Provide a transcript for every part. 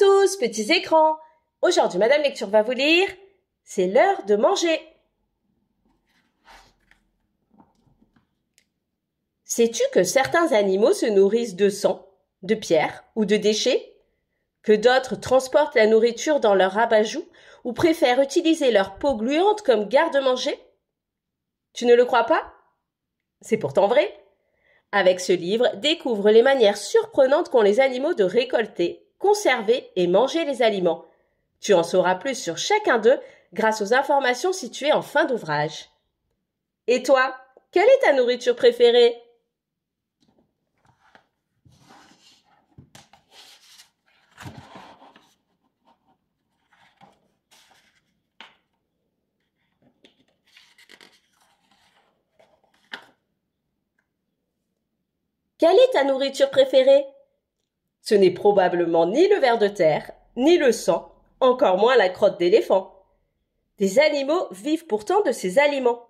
tous, petits écrans. Aujourd'hui, Madame Lecture va vous lire « C'est l'heure de manger ». Sais-tu que certains animaux se nourrissent de sang, de pierres ou de déchets? Que d'autres transportent la nourriture dans leur rabat-joue ou préfèrent utiliser leur peau gluante comme garde-manger? Tu ne le crois pas? C'est pourtant vrai. Avec ce livre, découvre les manières surprenantes qu'ont les animaux de récolter, conserver et manger les aliments. Tu en sauras plus sur chacun d'eux grâce aux informations situées en fin d'ouvrage. Et toi, quelle est ta nourriture préférée? Quelle est ta nourriture préférée? Ce n'est probablement ni le ver de terre, ni le sang, encore moins la crotte d'éléphant. Des animaux vivent pourtant de ces aliments.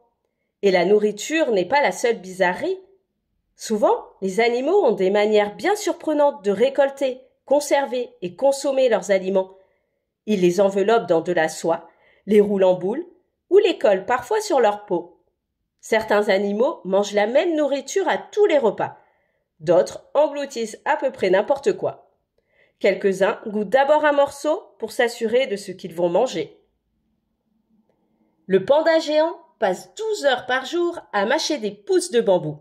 Et la nourriture n'est pas la seule bizarrerie. Souvent, les animaux ont des manières bien surprenantes de récolter, conserver et consommer leurs aliments. Ils les enveloppent dans de la soie, les roulent en boule ou les collent parfois sur leur peau. Certains animaux mangent la même nourriture à tous les repas. D'autres engloutissent à peu près n'importe quoi. Quelques-uns goûtent d'abord un morceau pour s'assurer de ce qu'ils vont manger. Le panda géant passe 12 heures par jour à mâcher des pousses de bambou.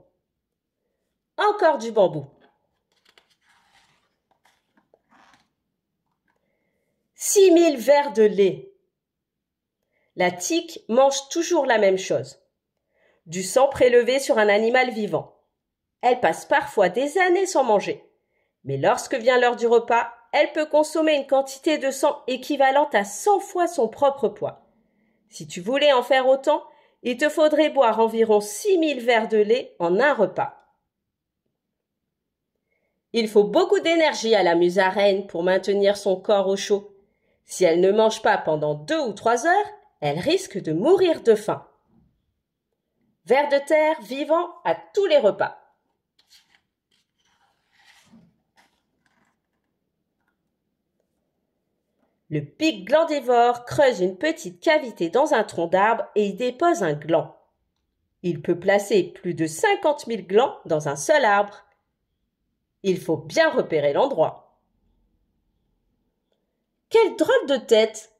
Encore du bambou. 6000 verres de lait. La tique mange toujours la même chose. Du sang prélevé sur un animal vivant. Elle passe parfois des années sans manger. Mais lorsque vient l'heure du repas, elle peut consommer une quantité de sang équivalente à 100 fois son propre poids. Si tu voulais en faire autant, il te faudrait boire environ 6000 verres de lait en un repas. Il faut beaucoup d'énergie à la musaraigne pour maintenir son corps au chaud. Si elle ne mange pas pendant 2 ou 3 heures, elle risque de mourir de faim. Ver de terre vivant à tous les repas. Le pic glandivore creuse une petite cavité dans un tronc d'arbre et y dépose un gland. Il peut placer plus de 50 000 glands dans un seul arbre. Il faut bien repérer l'endroit. Quelle drôle de tête!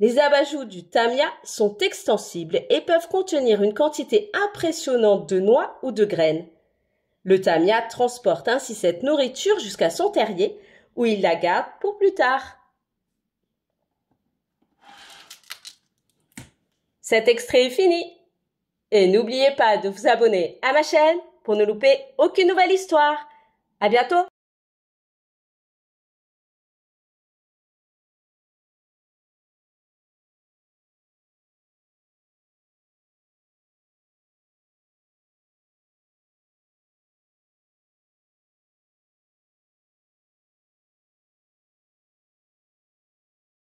Les abat-joues du tamia sont extensibles et peuvent contenir une quantité impressionnante de noix ou de graines. Le tamia transporte ainsi cette nourriture jusqu'à son terrier où il la garde pour plus tard. Cet extrait est fini. Et n'oubliez pas de vous abonner à ma chaîne pour ne louper aucune nouvelle histoire. À bientôt!